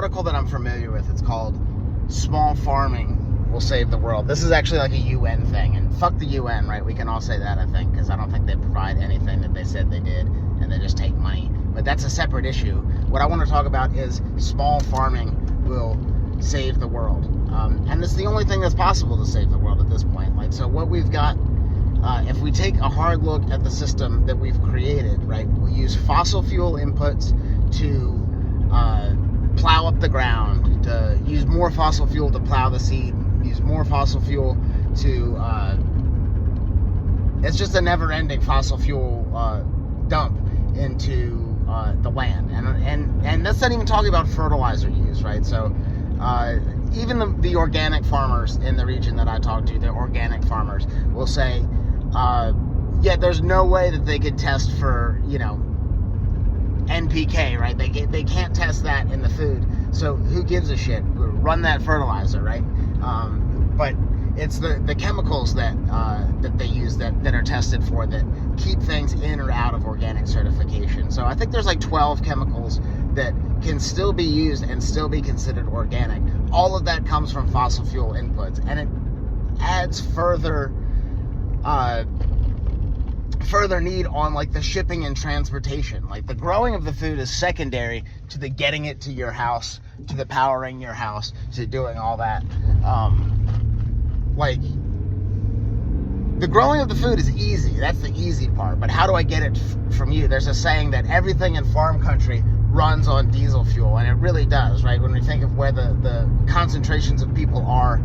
article that I'm familiar with. It's called Small Farming Will Save the World. This is actually like a UN thing, and fuck the UN, right? We can all say that, I think, because I don't think they provide anything that they said they did, and they just take money. But that's a separate issue. What I want to talk about is small farming will save the world. And it's the only thing that's possible to save the world at this point. Like, so what we've got, if we take a hard look at the system that we've created, right? We use fossil fuel inputs to plow up the ground, to use more fossil fuel to plow the seed, use more fossil fuel to, it's just a never-ending fossil fuel dump into the land. And that's not even talking about fertilizer use, right? So even the organic farmers in the region that I talk to, the organic farmers will say, yeah, there's no way that they could test for, NPK, right? They can't test that in the food. So who gives a shit? Run that fertilizer, right? But it's the chemicals that they use that are tested for that keep things in or out of organic certification. So I think there's like 12 chemicals that can still be used and still be considered organic. All of that comes from fossil fuel inputs, and it adds further need on like the shipping and transportation. Like the growing of the food is secondary to the getting it to your house, to the powering your house, to doing all that. Like the growing of the food is easy. That's the easy part. But how do I get it from you? There's a saying that everything in farm country runs on diesel fuel, and it really does, right? When we think of where the concentrations of people are,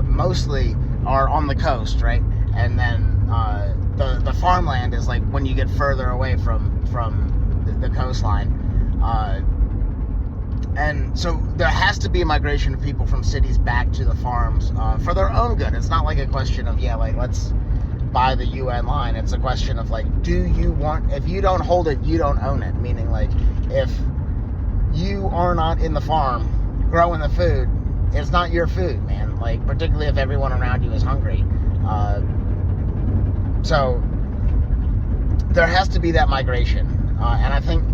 mostly are on the coast, right? And then the farmland is like when you get further away from the coastline. And so there has to be a migration of people from cities back to the farms for their own good. It's not like a question of, let's buy the UN line. It's a question of like, if you don't hold it, you don't own it. Meaning like, if you are not in the farm growing the food, it's not your food, man. Like, particularly if everyone around you is hungry. So there has to be that migration. And I think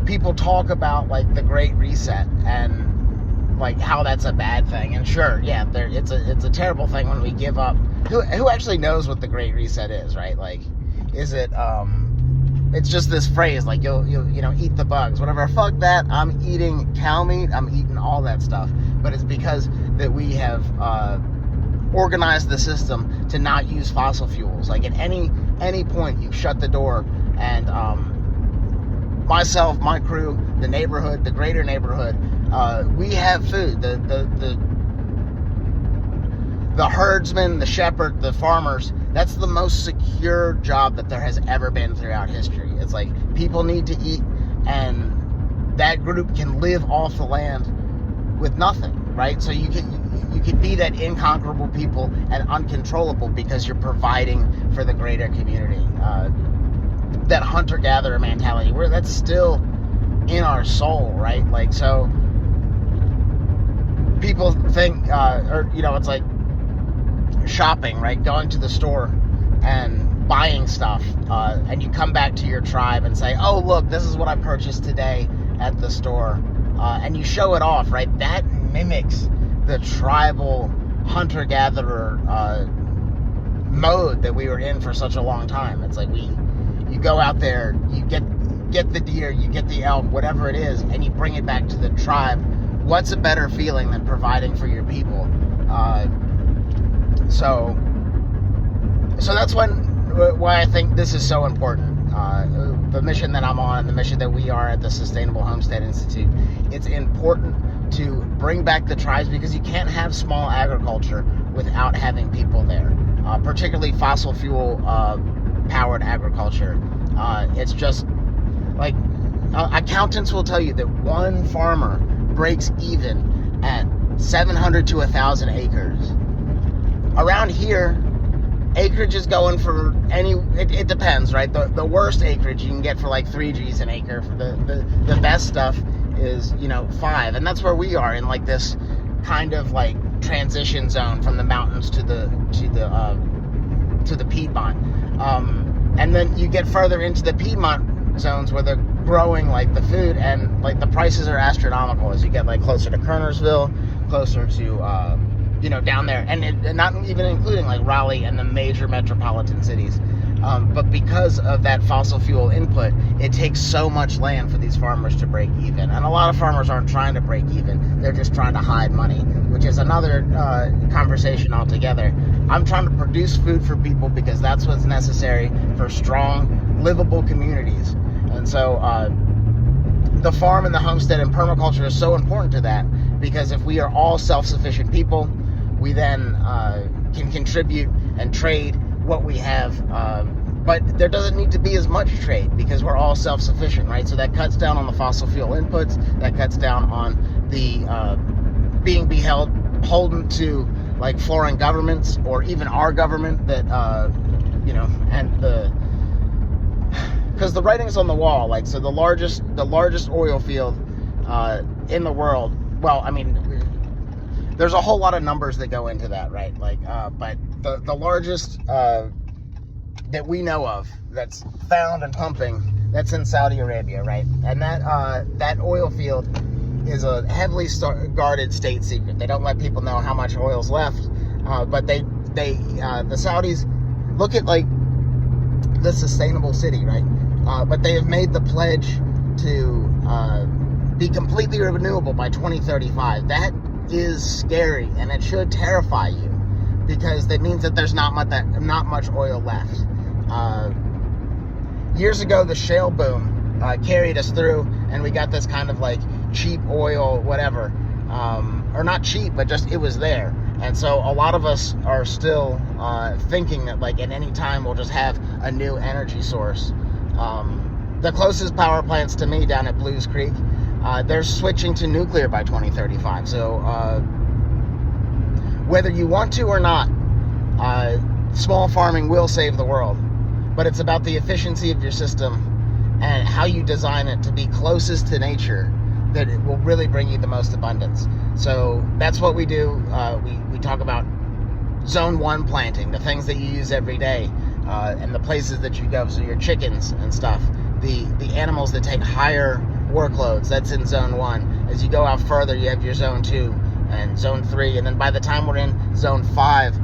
people talk about like the Great Reset and like how that's a bad thing. And sure, yeah, it's a terrible thing when we give up. Who actually knows what the Great Reset is, right? Like, is it it's just this phrase like you'll eat the bugs, whatever. Fuck that. I'm eating cow meat. I'm eating all that stuff. But it's because that we have organized the system to not use fossil fuels. Like at any point, you shut the door, and myself, my crew, the neighborhood, the greater neighborhood, we have food. The herdsman, the shepherd, the farmers, that's the most secure job that there has ever been throughout history. It's like people need to eat, and that group can live off the land with nothing, right? So you can be that inconquerable people and uncontrollable because you're providing for the greater community. That hunter-gatherer mentality, that's still in our soul, right? Like, so people think, it's like shopping, right? Going to the store and buying stuff, and you come back to your tribe and say, oh, look, this is what I purchased today at the store, and you show it off, right? That mimics the tribal hunter-gatherer mode that we were in for such a long time. It's like you go out there, you get the deer, you get the elk, whatever it is, and you bring it back to the tribe. What's a better feeling than providing for your people? So that's why I think this is so important. The mission that I'm on, the mission that we are at the Sustainable Homestead Institute, it's important to bring back the tribes, because you can't have small agriculture without having people there, particularly fossil fuel powered agriculture. It's just like accountants will tell you that one farmer breaks even at 700 to 1,000 acres. Around here, acreage is going for it depends, right? The worst acreage you can get for like 3 G's an acre. The best stuff is 5, and that's where we are, in like this kind of like transition zone from the mountains to the Piedmont, and then you get further into the Piedmont zones where the growing like the food, and like the prices are astronomical as you get like closer to Kernersville, closer to down there, and not even including like Raleigh and the major metropolitan cities. But because of that fossil fuel input, it takes so much land for these farmers to break even. And a lot of farmers aren't trying to break even. They're just trying to hide money, which is another conversation altogether. I'm trying to produce food for people because that's what's necessary for strong, livable communities. And so the farm and the homestead and permaculture is so important to that, because if we are all self-sufficient people, we then can contribute and trade what we have, but there doesn't need to be as much trade because we're all self-sufficient, right? So that cuts down on the fossil fuel inputs, that cuts down on the being beholden to like foreign governments or even our government that and because the writing's on the wall. Like, so the largest oil field in the world, well, I mean, there's a whole lot of numbers that go into that, right? Like, but the largest that we know of that's found and pumping, that's in Saudi Arabia, right? And that oil field is a heavily guarded state secret. They don't let people know how much oil's left, but the Saudis look at like the sustainable city, right? But they have made the pledge to be completely renewable by 2035. That is scary, and it should terrify you, because that means that there's not much oil left. Years ago, the shale boom carried us through, and we got this kind of like cheap oil, whatever, or not cheap, but just it was there. And so a lot of us are still thinking that like at any time we'll just have a new energy source. The closest power plants to me down at Blues Creek, they're switching to nuclear by 2035. So whether you want to or not, small farming will save the world. But it's about the efficiency of your system and how you design it to be closest to nature that it will really bring you the most abundance. So that's what we do. We talk about zone 1 planting, the things that you use every day, and the places that you go. So your chickens and stuff, the animals that take higher workloads, that's in zone 1. As you go out further, you have your zone 2 and zone 3, and then by the time we're in zone 5,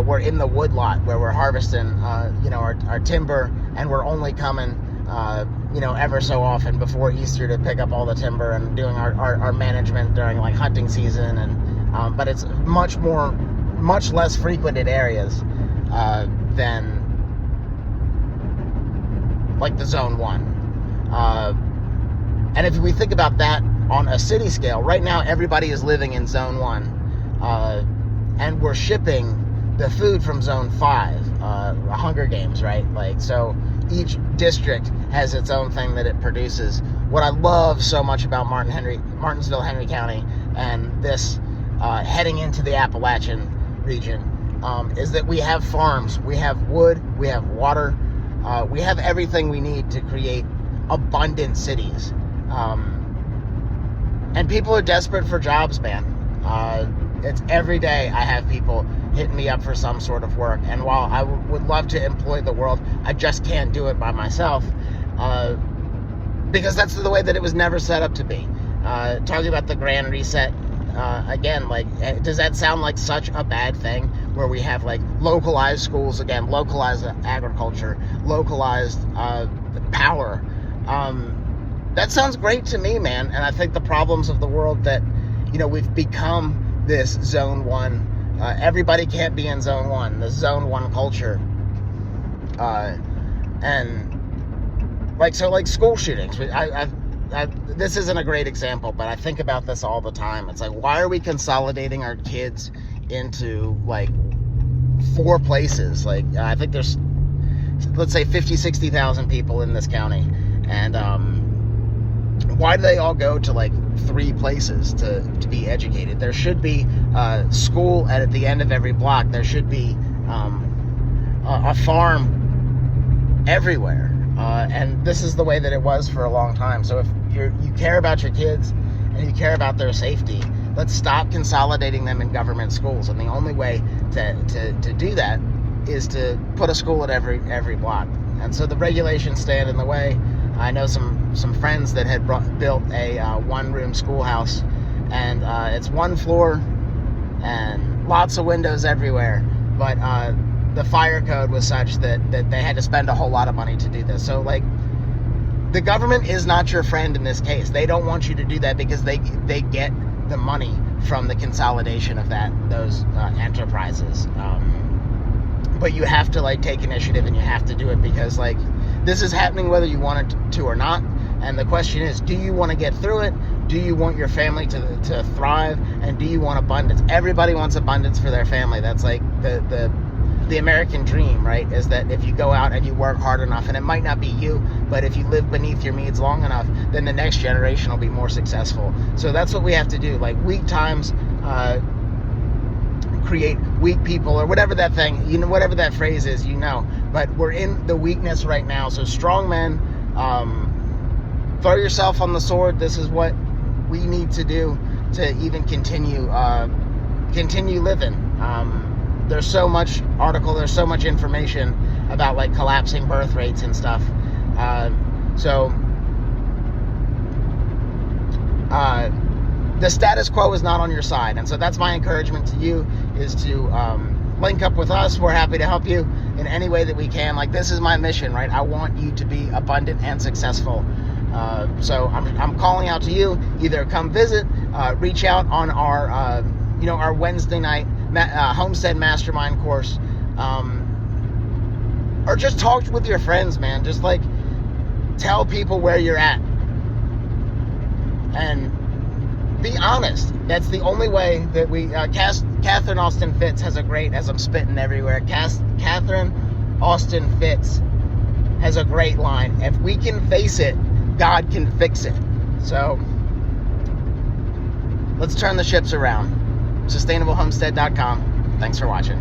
we're in the woodlot where we're harvesting our timber, and we're only coming ever so often before Easter to pick up all the timber and doing our management during like hunting season, and but it's much less frequented areas than like the zone 1. And if we think about that on a city scale, right now everybody is living in zone 1, and we're shipping the food from zone 5, Hunger Games, right? Like, so each district has its own thing that it produces. What I love so much about Martinsville, Henry County, and this heading into the Appalachian region is that we have farms, we have wood, we have water, we have everything we need to create abundant cities. And people are desperate for jobs, man. It's every day I have people hitting me up for some sort of work, and while I would love to employ the world, I just can't do it by myself, because that's the way that it was never set up to be. Talking about the Grand Reset, again, like, does that sound like such a bad thing, where we have like localized schools again, localized agriculture, localized power? That sounds great to me, man. And I think the problems of the world that, we've become this zone 1. Everybody can't be in zone 1, the zone 1 culture. And like school shootings. This isn't a great example, but I think about this all the time. It's like, why are we consolidating our kids into like 4 places? Like, I think there's, let's say 60,000 people in this county. And why do they all go to like 3 places to be educated? There should be school at the end of every block. There should be a farm everywhere. And this is the way that it was for a long time. So if you care about your kids and you care about their safety, let's stop consolidating them in government schools. And the only way to do that is to put a school at every block. And so the regulations stand in the way. I know some some friends that had built a one-room schoolhouse, and it's one floor and lots of windows everywhere, but the fire code was such that they had to spend a whole lot of money to do this. So like, the government is not your friend in this case. They don't want you to do that because they get the money from the consolidation of those enterprises. But you have to like take initiative, and you have to do it because like, this is happening whether you want it to or not. And the question is, do you want to get through it? Do you want your family to thrive? And do you want abundance? Everybody wants abundance for their family. That's like the American dream, right? Is that if you go out and you work hard enough, and it might not be you, but if you live beneath your means long enough, then the next generation will be more successful. So that's what we have to do. Like, weak times create weak people, or whatever that thing, whatever that phrase is, but we're in the weakness right now. So strong men, throw yourself on the sword. This is what we need to do to even continue living. There's so much there's so much information about like collapsing birth rates and stuff. The status quo is not on your side. And so that's my encouragement to you, is to link up with us. We're happy to help you in any way that we can. Like, this is my mission, right? I want you to be abundant and successful. So I'm calling out to you. Either come visit, reach out on our our Wednesday night Homestead Mastermind course, or just talk with your friends, man. Just like, tell people where you're at and be honest. That's the only way that we Catherine Austin Fitts has a great, as I'm spitting everywhere, Catherine Austin Fitts has a great line: if we can face it, God can fix it. So let's turn the ships around. SustainableHomestead.com. Thanks for watching.